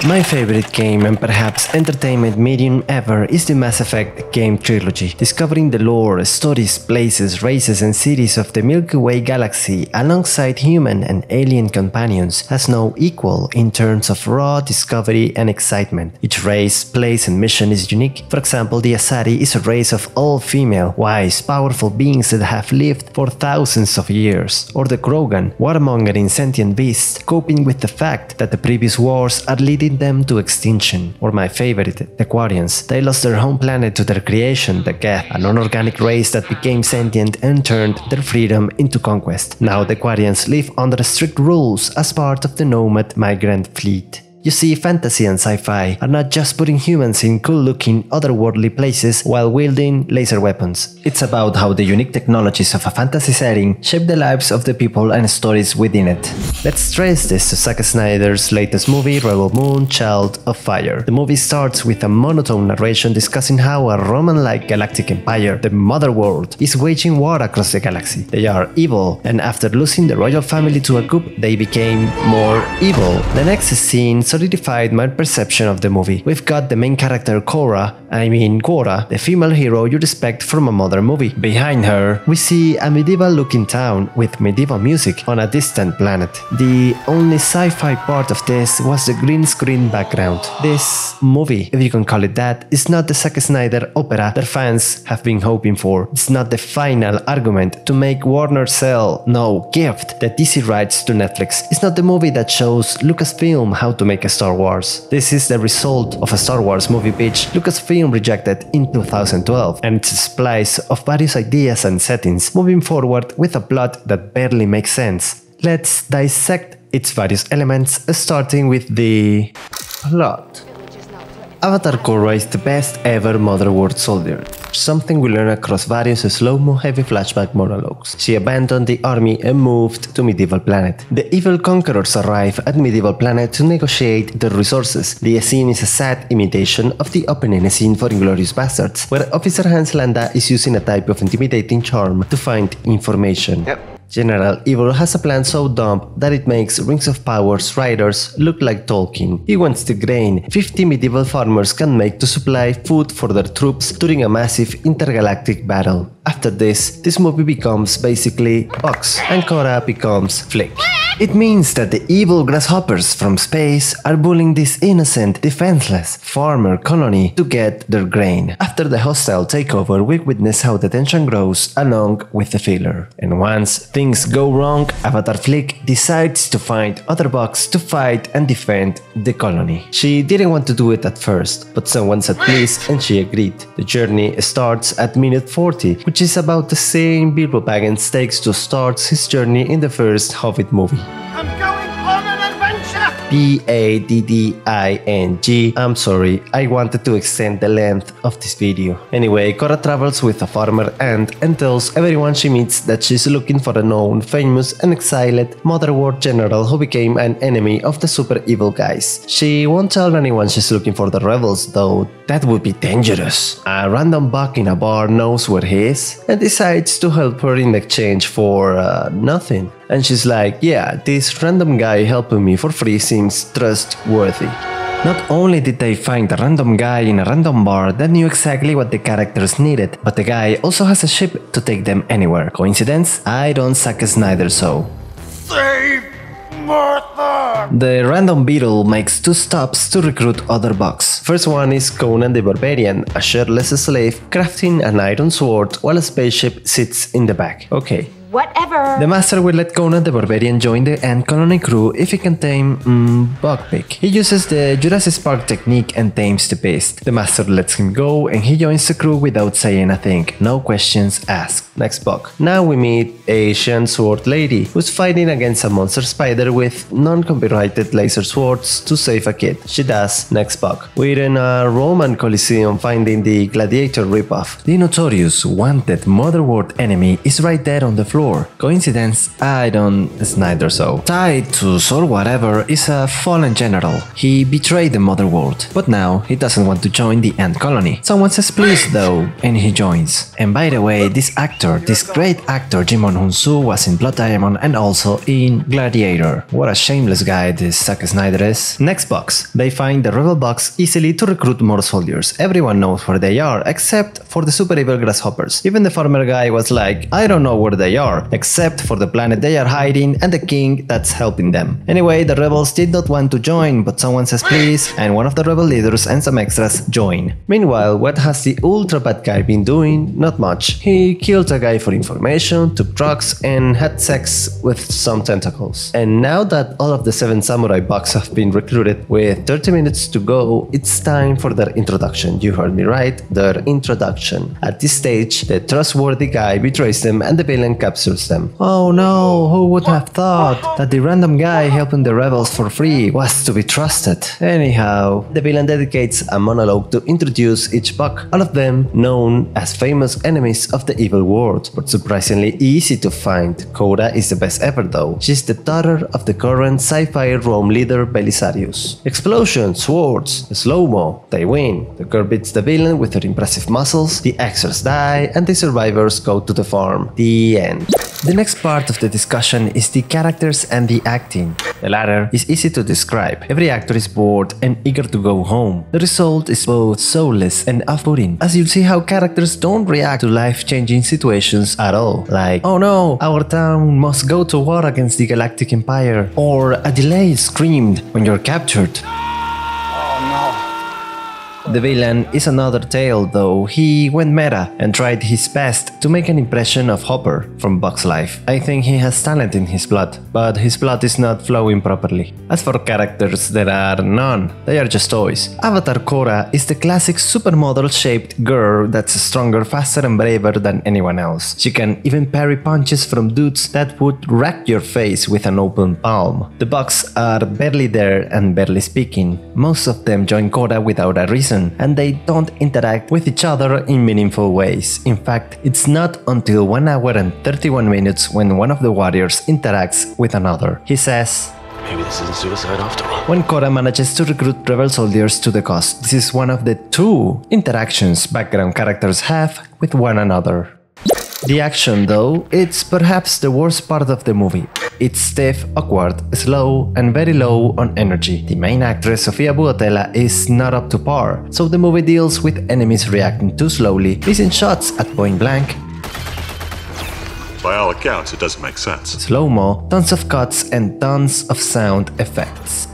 My favorite game and perhaps entertainment medium ever is the Mass Effect game trilogy. Discovering the lore, stories, places, races and cities of the Milky Way galaxy alongside human and alien companions has no equal in terms of raw discovery and excitement. Each race, place and mission is unique. For example, the Asari is a race of all-female, wise, powerful beings that have lived for thousands of years. Or the Krogan, warmongering sentient beasts, coping with the fact that the previous wars are leading them to extinction. Or my favorite, the Quarians. They lost their home planet to their creation, the Geth, a non-organic race that became sentient and turned their freedom into conquest. Now the Quarians live under strict rules as part of the nomad migrant fleet. You see, fantasy and sci-fi are not just putting humans in cool-looking, otherworldly places while wielding laser weapons. It's about how the unique technologies of a fantasy setting shape the lives of the people and stories within it. Let's trace this to Zack Snyder's latest movie, Rebel Moon: Child of Fire. The movie starts with a monotone narration discussing how a Roman-like galactic empire, the Mother World, is waging war across the galaxy. They are evil, and after losing the royal family to a coup, they became more evil. The next scene solidified my perception of the movie. We've got the main character Cora, the female hero you'd expect from a modern movie. Behind her, we see a medieval-looking town with medieval music on a distant planet. The only sci-fi part of this was the green screen background. This movie, if you can call it that, is not the Zack Snyder opera that fans have been hoping for. It's not the final argument to make Warner sell, no, gift the DC rights to Netflix. It's not the movie that shows Lucasfilm how to make a Star Wars. This is the result of a Star Wars movie pitch Lucasfilm rejected in 2012, and it's a splice of various ideas and settings, moving forward with a plot that barely makes sense. Let's dissect its various elements, starting with the plot. Avatar Korra is the best ever Mother World soldier, something we learn across various slow-mo heavy flashback monologues. She abandoned the army and moved to medieval planet. The evil conquerors arrive at medieval planet to negotiate their resources. The scene is a sad imitation of the opening scene for Inglourious Basterds, where Officer Hans Landa is using a type of intimidating charm to find information. General Evil has a plan so dumb that it makes Rings of Power's riders look like Tolkien. He wants the grain 50 medieval farmers can make to supply food for their troops during a massive intergalactic battle. After this movie becomes basically Box, and Korra becomes Flick. It means that the evil grasshoppers from space are bullying this innocent, defenseless farmer colony to get their grain. After the hostile takeover, we witness how the tension grows along with the filler. And once things go wrong, Avatar Flick decides to find other Bugs to fight and defend the colony. She didn't want to do it at first, but someone said please and she agreed. The journey starts at minute 40, which is about the same Bilbo Baggins takes to start his journey in the first Hobbit movie. I'm going on an adventure! Badding. I'm sorry, I wanted to extend the length of this video. Anyway, Korra travels with a farmer ant and tells everyone she meets that she's looking for a known, famous and exiled Mother World general who became an enemy of the super evil guys. She won't tell anyone she's looking for the rebels though, that would be dangerous. A random bug in a bar knows where he is and decides to help her in exchange for nothing. And she's like, yeah, this random guy helping me for free seems trustworthy. Not only did they find a random guy in a random bar that knew exactly what the characters needed, but the guy also has a ship to take them anywhere. Coincidence? I don't Zack Snyder so. Save Martha! The random beetle makes 2 stops to recruit other bugs. First one is Conan the Barbarian, a shirtless slave crafting an iron sword while a spaceship sits in the back. Okay. Whatever. The master will let Conan the Barbarian join the Ant Colony crew if he can tame Bugpig. He uses the Jurassic Park technique and tames the beast. The master lets him go and he joins the crew without saying a thing. No questions asked. Next bug. Now we meet Asian Sword Lady, who's fighting against a monster spider with non-copyrighted laser swords to save a kid. She does. Next bug. We're in a Roman Coliseum finding the Gladiator ripoff. The notorious, wanted Mother World enemy is right there on the floor. Coincidence? I don't Snyder so. Tied to Sol whatever is a fallen general. He betrayed the Mother World, but now he doesn't want to join the Ant Colony. Someone says please though, and he joins. And by the way, this actor this great actor Jimon Hunsu was in Blood Diamond and also in Gladiator. What a shameless guy this Zack Snyder is. Next box. They find the rebel box easily to recruit more soldiers. Everyone knows where they are, except for the super evil grasshoppers. Even the farmer guy was like, I don't know where they are, except for the planet they are hiding and the king that's helping them. Anyway, the rebels did not want to join, but someone says please, and one of the rebel leaders and some extras join. Meanwhile, what has the ultra bad guy been doing? Not much. He killed a guy for information, took drugs, and had sex with some tentacles. And now that all of the 7 samurai bucks have been recruited, with 30 minutes to go, it's time for their introduction. You heard me right, their introduction. At this stage, the trustworthy guy betrays them and the villain captures them. Oh no, who would have thought that the random guy helping the rebels for free was to be trusted? Anyhow, the villain dedicates a monologue to introduce each buck, all of them known as famous enemies of the evil world, but surprisingly easy to find. Cora is the best ever though. She's the daughter of the current Sci-Fi Rome leader Belisarius. Explosions, swords, slow-mo, they win. The girl beats the villain with her impressive muscles, the extras die, and the survivors go to the farm. The end. The next part of the discussion is the characters and the acting. The latter is easy to describe. Every actor is bored and eager to go home. The result is both soulless and off-putting, as you'll see how characters don't react to life-changing situations at all. Like, oh no, our town must go to war against the Galactic Empire, or a delay is screamed when you're captured. The villain is another tale though. He went meta and tried his best to make an impression of Hopper from Bugs Life. I think he has talent in his blood, but his blood is not flowing properly. As for characters, there are none. They are just toys. Avatar Korra is the classic supermodel-shaped girl that's stronger, faster and braver than anyone else. She can even parry punches from dudes that would wreck your face with an open palm. The Bugs are barely there and barely speaking. Most of them join Korra without a reason, and they don't interact with each other in meaningful ways. In fact, it's not until 1 hour and 31 minutes when one of the warriors interacts with another. He says, maybe this isn't suicide after all. When Korra manages to recruit rebel soldiers to the cause, this is one of the 2 interactions background characters have with one another. The action though, it's perhaps the worst part of the movie. It's stiff, awkward, slow, and very low on energy. The main actress, Sofia Boutella, is not up to par, so the movie deals with enemies reacting too slowly, missing shots at point blank. By all accounts, it doesn't make sense. Slow-mo, tons of cuts, and tons of sound effects.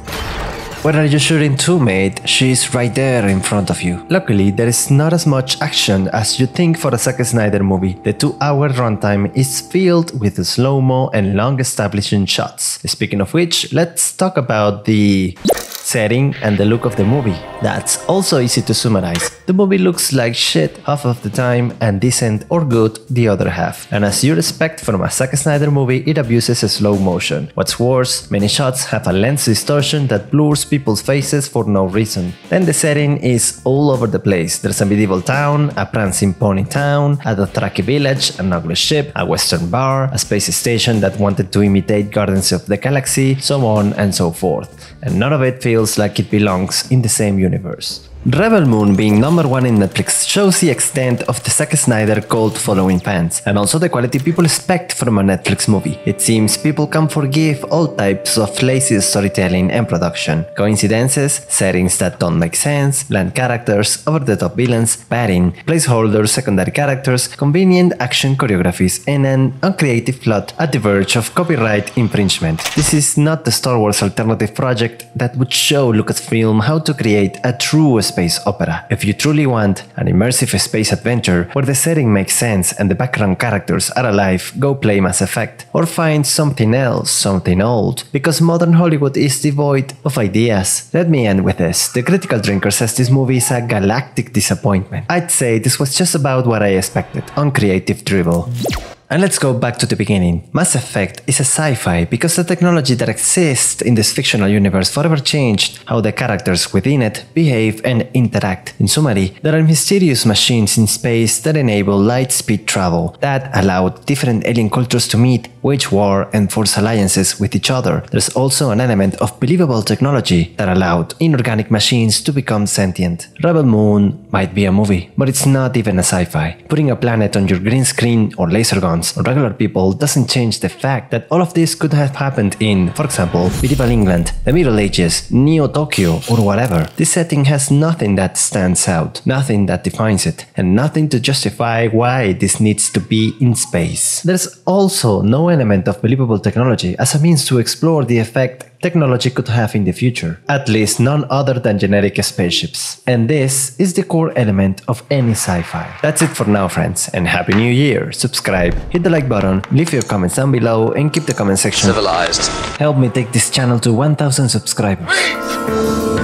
Where are you shooting to, mate? She's right there in front of you. Luckily, there is not as much action as you'd think for a Zack Snyder movie. The 2-hour runtime is filled with slow-mo and long establishing shots. Speaking of which, let's talk about the setting and the look of the movie. That's also easy to summarize. The movie looks like shit half of the time and decent or good the other half. And as you'd expect from a Zack Snyder movie, it abuses slow motion. What's worse, many shots have a lens distortion that blurs people's faces for no reason. Then the setting is all over the place. There's a medieval town, a prancing pony town, a Dothraki village, an ugly ship, a western bar, a space station that wanted to imitate Guardians of the Galaxy, so on and so forth. And none of it feels like it belongs in the same universe. Rebel Moon being #1 in Netflix shows the extent of the Zack Snyder cult following fans, and also the quality people expect from a Netflix movie. It seems people can forgive all types of lazy storytelling and production. Coincidences, settings that don't make sense, bland characters, over-the-top villains, padding, placeholders, secondary characters, convenient action choreographies, and an uncreative plot at the verge of copyright infringement. This is not the Star Wars alternative project that would show Lucasfilm how to create a true space opera. If you truly want an immersive space adventure where the setting makes sense and the background characters are alive, go play Mass Effect. Or find something else, something old, because modern Hollywood is devoid of ideas. Let me end with this. The Critical Drinker says this movie is a galactic disappointment. I'd say this was just about what I expected, uncreative dribble. And let's go back to the beginning. Mass Effect is a sci-fi because the technology that exists in this fictional universe forever changed how the characters within it behave and interact. In summary, there are mysterious machines in space that enable light-speed travel, that allowed different alien cultures to meet, wage war, and force alliances with each other. There's also an element of believable technology that allowed inorganic machines to become sentient. Rebel Moon might be a movie, but it's not even a sci-fi. Putting a planet on your green screen or laser guns or regular people doesn't change the fact that all of this could have happened in, for example, medieval England, the Middle Ages, Neo-Tokyo, or whatever. This setting has nothing that stands out, nothing that defines it, and nothing to justify why this needs to be in space. There's also no element of believable technology as a means to explore the effect technology could have in the future, at least none other than generic spaceships. And this is the core element of any sci-fi. That's it for now, friends, and Happy New Year! Subscribe, hit the like button, leave your comments down below, and keep the comment section Civilized. help me take this channel to 1000 subscribers.